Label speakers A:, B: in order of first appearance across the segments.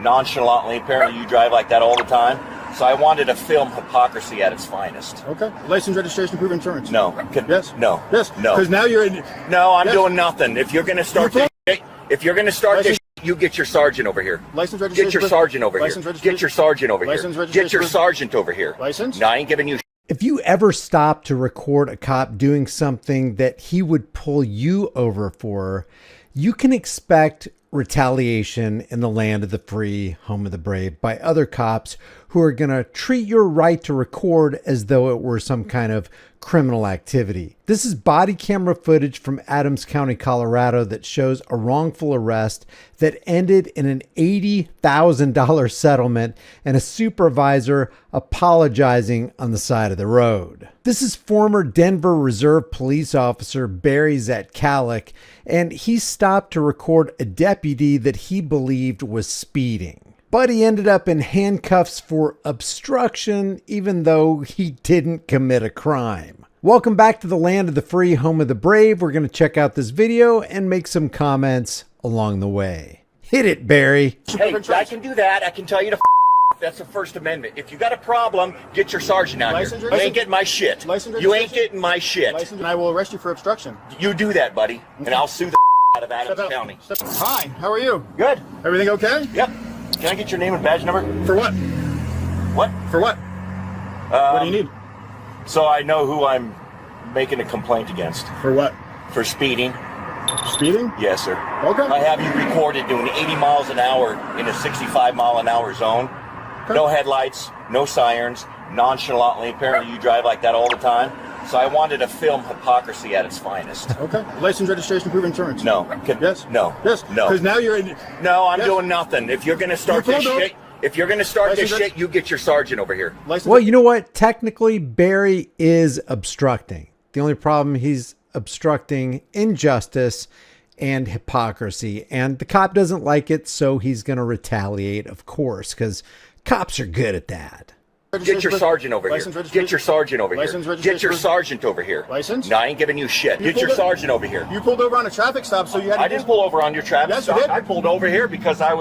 A: nonchalantly. Apparently you drive like that all the time. So I wanted to film hypocrisy at its finest.
B: Okay. License, registration, proof insurance.
A: No.
B: Yes.
A: No.
B: Yes.
A: No.
B: Because now you're in.
A: No, I'm
B: yes.
A: doing nothing. If you're going to start this shit, if you're going to start this shit, you get your sergeant over here.
B: License, registration.
A: Get your sergeant over here. Get your sergeant over here.
B: License,
A: Get your sergeant over here.
B: License?
A: No, I ain't giving you.
C: If you ever stop to record a cop doing something that he would pull you over for, you can expect retaliation in the land of the free, home of the brave, by other cops who are going to treat your right to record as though it were some kind of criminal activity. This is body camera footage from Adams County, Colorado that shows a wrongful arrest that ended in an $80,000 settlement and a supervisor apologizing on the side of the road. This is former Denver Reserve Police Officer Barry Zatkalik, and he stopped to record a deputy that he believed was speeding. But he ended up in handcuffs for obstruction, even though he didn't commit a crime. Welcome back to the land of the free, home of the brave. We're going to check out this video and make some comments along the way. Hit it, Barry.
A: Hey, I can do that. I can tell you to that's the First Amendment. If you got a problem, get your sergeant out here. You ain't getting my shit. You ain't getting my shit.
B: And I will arrest you for obstruction.
A: You do that, buddy, and I'll sue the out of Adams County.
B: Hi, how are you?
A: Good.
B: Everything okay?
A: Yep. Can I get your name and badge number?
B: For what?
A: What?
B: For what? What do you need?
A: So I know who I'm making a complaint against.
B: For what?
A: For speeding.
B: Speeding?
A: Yes, sir.
B: Okay.
A: I have you recorded doing 80 miles an hour in a 65 mile an hour zone. Okay. No headlights, no sirens, nonchalantly. Apparently you drive like that all the time. So I wanted to film hypocrisy at its finest.
B: Okay. License, registration, proof insurance.
A: No.
B: Yes.
A: No.
B: Yes.
A: No.
B: Because now you're in.
A: No, I'm doing nothing. If you're going to start this shit, you get your sergeant over here.
C: Well, you know what? Technically, Barry is obstructing. The only problem, he's obstructing injustice and hypocrisy. And the cop doesn't like it, so he's going to retaliate, of course, because cops are good at that.
A: Get your sergeant over here. Get your sergeant over here. Get your sergeant over here.
B: License?
A: No, I ain't giving you shit. Get your sergeant over here.
B: You pulled over on a traffic stop, so you had to...
A: I didn't pull over on your traffic stop.
B: Yes, you did.
A: I pulled over here because I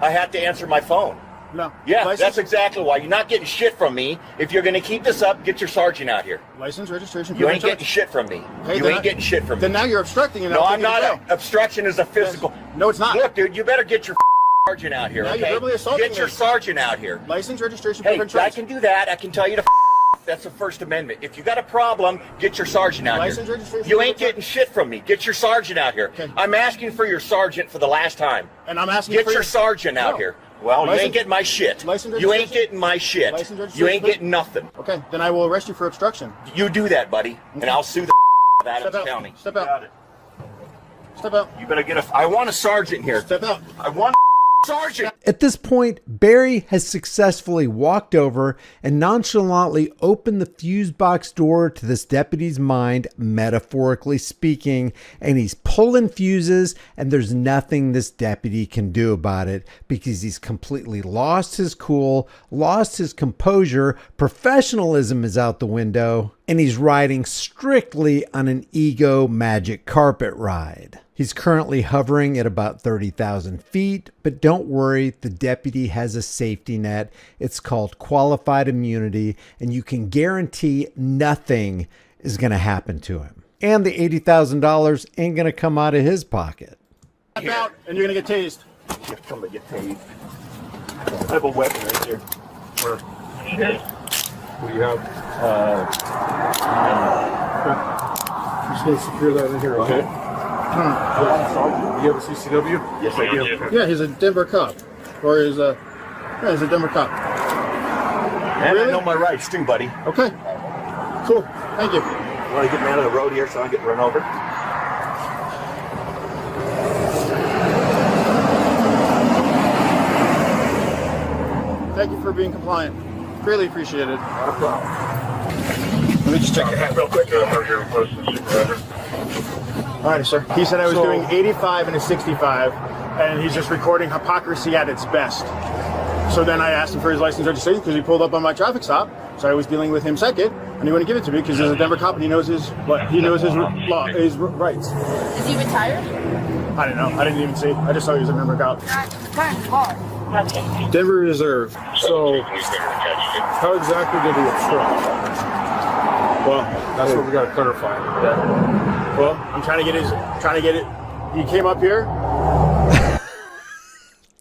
A: had to answer my phone.
B: No.
A: Yeah,
B: License?
A: that's exactly why. You're not getting shit from me. If you're going to keep this up, get your sergeant out here.
B: License, registration,
A: You ain't getting shit from me.
B: Hey,
A: you ain't getting shit from me.
B: Then now you're obstructing. And
A: no, I'm not. Obstruction is a physical...
B: No, it's not.
A: Look, dude, you better get your sergeant out here,
B: now
A: okay?
B: You're verbally assaulting
A: Get your sergeant out here.
B: License, registration,
A: hey,
B: proof insurance.
A: I can do that. I can tell you to that's the First Amendment. If you got a problem, get your sergeant out
B: License,
A: here.
B: registration,
A: you ain't getting shit from me. Get your sergeant out here.
B: Okay.
A: I'm asking for your sergeant for the last time.
B: And I'm asking
A: Get
B: for
A: your sergeant out here. Well, you ain't getting my shit. You ain't getting my shit. You ain't getting nothing.
B: Okay, then I will arrest you for obstruction.
A: You do that, buddy, and I'll sue the of Adams County.
B: Step out. Step out.
A: You better get a... I want a sergeant here.
B: Step out.
A: I want sergeant.
C: At this point, Barry has successfully walked over and nonchalantly opened the fuse box door to this deputy's mind, metaphorically speaking, and he's pulling fuses, and there's nothing this deputy can do about it because he's completely lost his cool, lost his composure, professionalism is out the window, and he's riding strictly on an ego magic carpet ride. He's currently hovering at about 30,000 feet, but don't worry, the deputy has a safety net. It's called qualified immunity, and you can guarantee nothing is going to happen to him. And the $80,000 ain't going to come out of his pocket.
B: Step out, and you're going to get tased.
A: Somebody get tased. I have a weapon right here. Where?
D: What do you have? I'm just going to secure that in here, okay? Do you have a CCW?
A: Yes, I do.
B: Yeah, he's a Denver cop. Or he's a Denver cop.
A: And
B: Really?
A: I know my rights too, buddy.
B: Okay. Cool. Thank you.
A: You want to get me out of the road here so I don't get run over?
B: Thank you for being compliant. Greatly appreciated.
A: Not a problem.
B: Let me just check your hat real quick. All right, sir. He said I was doing 85 and a 65, and he's just recording hypocrisy at its best. So then I asked him for his license registration because he pulled up on my traffic stop. So I was dealing with him second, and he wouldn't give it to me because he's a Denver cop and he knows his law, his rights.
E: Is he retired?
B: I don't know. I didn't even see. I just saw he was a Denver cop.
E: Kind of hard.
B: Denver Reserve.
D: So, how exactly did he obstruct?
B: Well,
D: That's what we got to clarify.
B: well, I'm trying to get it. He came up here.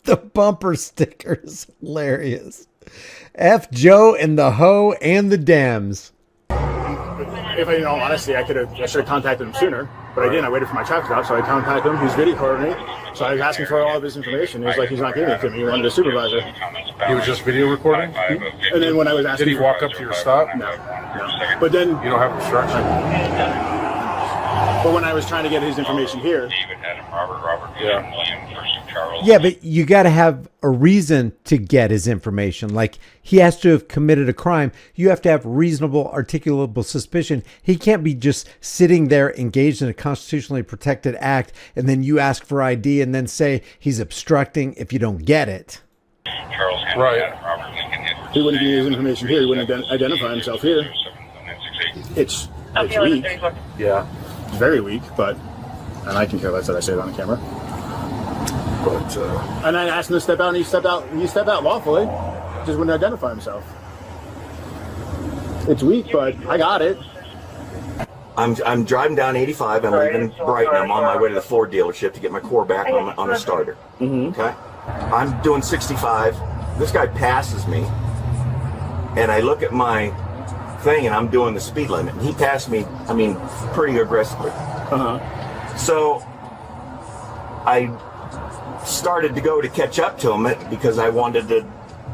C: The bumper sticker is hilarious. F Joe and the Ho and the Dems.
B: If I, in all honesty, I should have contacted him sooner, but I didn't. I waited for my traffic stop, so I contacted him. He was video recording me, so I was asking for all of his information. He was like, he's not giving it to me. He wanted a supervisor.
D: He was just video recording?
B: And then when I was asking,
D: Did he walk up to your stop?
B: No. But then,
D: You don't have obstruction?
B: but when I was trying to get his information here,
C: Yeah, but you got to have a reason to get his information. Like, he has to have committed a crime. You have to have reasonable, articulable suspicion. He can't be just sitting there engaged in a constitutionally protected act, and then you ask for ID and then say he's obstructing if you don't get it.
D: Right.
B: he wouldn't give me his information here. He wouldn't identify himself here. It's weak.
D: Yeah.
B: It's very weak, but, and I can care less that I say it on the camera.
D: But,
B: And I asked him to step out, and he stepped out lawfully. Just wouldn't identify himself. It's weak, but I got it.
A: I'm driving down 85. I'm leaving Brighton. I'm on my way to the Ford dealership to get my core back on the starter. Okay? I'm doing 65. This guy passes me, and I look at my thing, and I'm doing the speed limit. And he passed me, I mean, pretty aggressively. So I started to go to catch up to him because I wanted to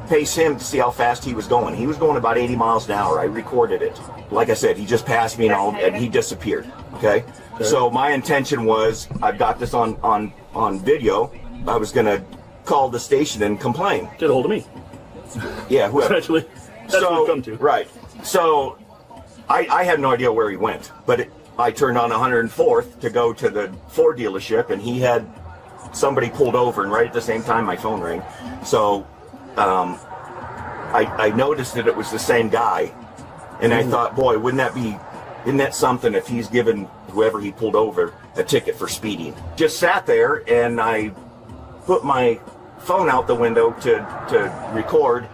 A: pace him to see how fast he was going. He was going about 80 miles an hour. I recorded it. Like I said, he just passed me and he disappeared. Okay? So my intention was, I've got this on video. I was going to call the station and complain.
B: Get a hold of me.
A: Yeah, whoever.
B: Actually, that's what we've come to.
A: Right. So I had no idea where he went, but I turned on 104th to go to the Ford dealership, and he had somebody pulled over, and right at the same time my phone rang. So I noticed that it was the same guy, and I thought, boy, isn't that something if he's given whoever he pulled over a ticket for speeding. Just sat there, and I put my phone out the window to record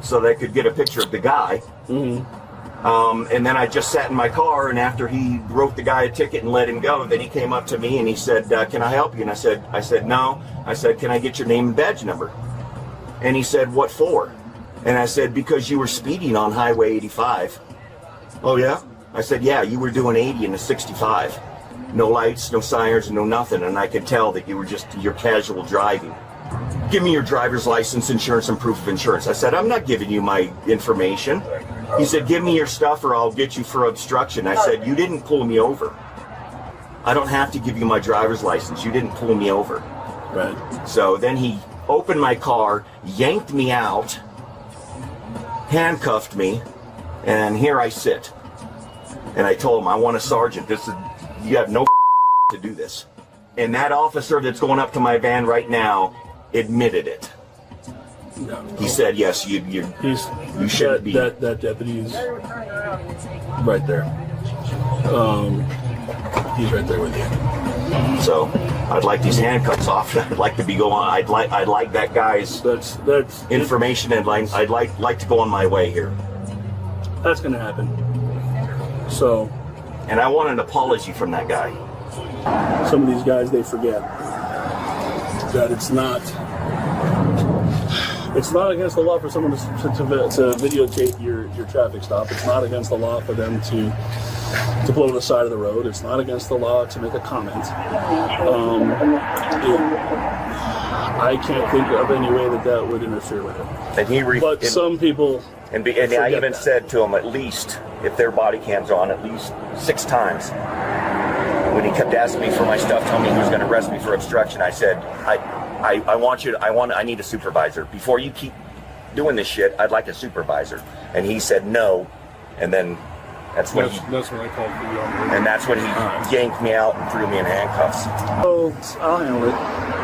A: so that I could get a picture of the guy. And then I just sat in my car, and after he wrote the guy a ticket and let him go, then he came up to me and he said, can I help you? And I said, no. I said, can I get your name and badge number? And he said, what for? And I said, because you were speeding on Highway 85. Oh, yeah? I said, yeah, you were doing 80 in a 65. No lights, no sirens, no nothing. And I could tell that you were just your casual driving. Give me your driver's license, insurance, and proof of insurance. I said, I'm not giving you my information. He said, give me your stuff or I'll get you for obstruction. I said, you didn't pull me over. I don't have to give you my driver's license. You didn't pull me over.
B: Right.
A: So then he opened my car, yanked me out, handcuffed me, and here I sit. And I told him, I want a sergeant. You have no to do this. And that officer that's going up to my van right now admitted it.
B: No.
A: He said, yes, you shouldn't be.
B: That deputy's right there. He's right there with you.
A: So I'd like these handcuffs off. I'd like to be going. I'd like that guy's
B: That's
A: information, and I'd like to go on my way here.
B: That's going to happen. So,
A: And I want an apology from that guy.
B: some of these guys, they forget that it's not against the law for someone to videotape your traffic stop. It's not against the law for them to pull over the side of the road. It's not against the law to make a comment. I can't think of any way that would interfere with it.
A: And
B: some people.
A: And I even said to him, at least, if their body cams are on, at least 6 times. When he kept asking me for my stuff, telling me he was going to arrest me for obstruction, I said, I need a supervisor. Before you keep doing this shit, I'd like a supervisor. And he said no. And then that's when
D: that's when I called for you.
A: And that's when he yanked me out and threw me in handcuffs.
B: So I'll handle it.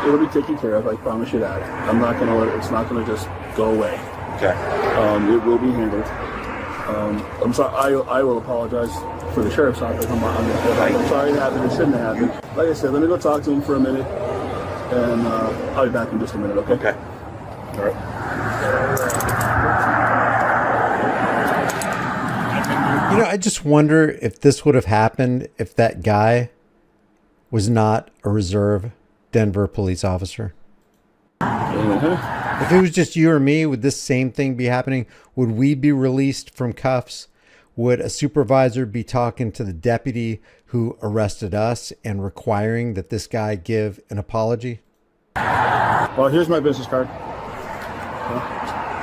B: It'll be taken care of. I promise you that. I'm not going to let it. It's not going to just go away.
A: Okay.
B: It will be handled. I'm sorry. I will apologize for the sheriff's office. I'm sorry it happened. It shouldn't have happened. Like I said, let me go talk to him for a minute. and I'll be back in just a minute, okay?
A: Okay.
B: All right.
C: You know, I just wonder if this would have happened if that guy was not a reserve Denver police officer. If it was just you or me, would this same thing be happening? Would we be released from cuffs? Would a supervisor be talking to the deputy who arrested us and requiring that this guy give an apology?
B: Well, here's my business card.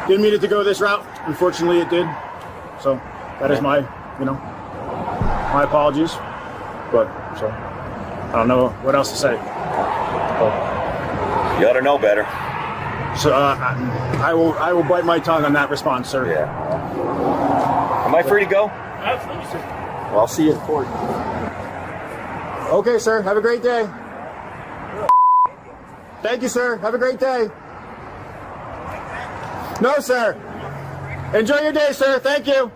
B: Didn't mean it to go this route. Unfortunately, it did. So that is my, my apologies. But so I don't know what else to say.
A: You ought to know better.
B: So I will bite my tongue on that response, sir.
A: Yeah. Am I free to go?
B: Absolutely, sir.
A: Well, I'll see you at court.
B: Okay, sir. Have a great day. Thank you, sir. Have a great day. No, sir. Enjoy your day, sir. Thank you.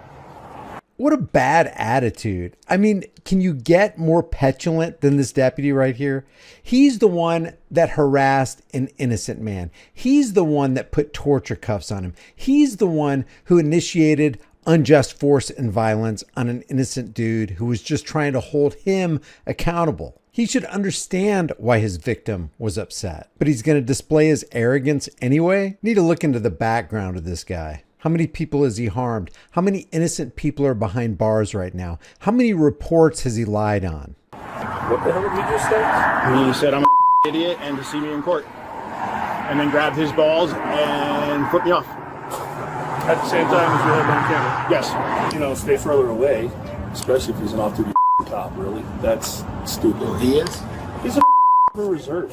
C: What a bad attitude. I mean, can you get more petulant than this deputy right here? He's the one that harassed an innocent man. He's the one that put torture cuffs on him. He's the one who initiated unjust force and violence on an innocent dude who was just trying to hold him accountable. He should understand why his victim was upset, but he's going to display his arrogance anyway. Need to look into the background of this guy. How many people has he harmed? How many innocent people are behind bars right now? How many reports has he lied on?
D: What the hell did he just say?
B: He said I'm an idiot and to see me in court. And then grabbed his balls and flipped me off.
D: At the same time as you had on camera.
B: Yes.
D: Stay further away, especially if he's an off-duty cop, really. That's stupid.
B: He is?
D: He's a reserve.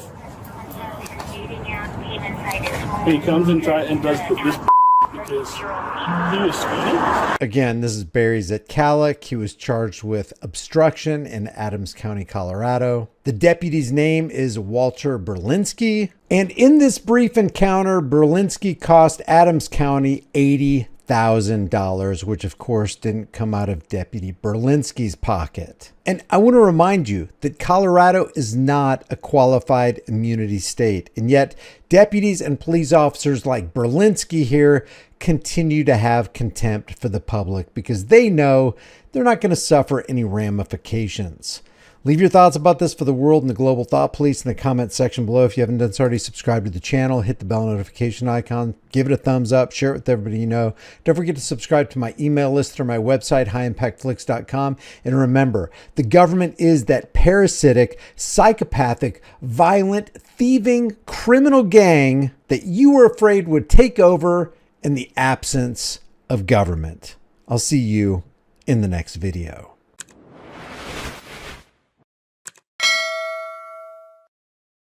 D: He comes and does this because he was speeding.
C: Again, this is Barry's at Calic. He was charged with obstruction in Adams County, Colorado. The deputy's name is Walter Berlinski. And in this brief encounter, Berlinski cost Adams County $80,000, which of course didn't come out of Deputy Berlinski's pocket. And I want to remind you that Colorado is not a qualified immunity state. And yet deputies and police officers like Berlinski here continue to have contempt for the public because they know they're not going to suffer any ramifications. Leave your thoughts about this for the world and the global thought police in the comment section below. If you haven't done so already, subscribe to the channel, hit the bell notification icon, give it a thumbs up, share it with everybody you know. Don't forget to subscribe to my email list through my website, highimpactflix.com. And remember, the government is that parasitic, psychopathic, violent, thieving, criminal gang that you were afraid would take over in the absence of government. I'll see you in the next video.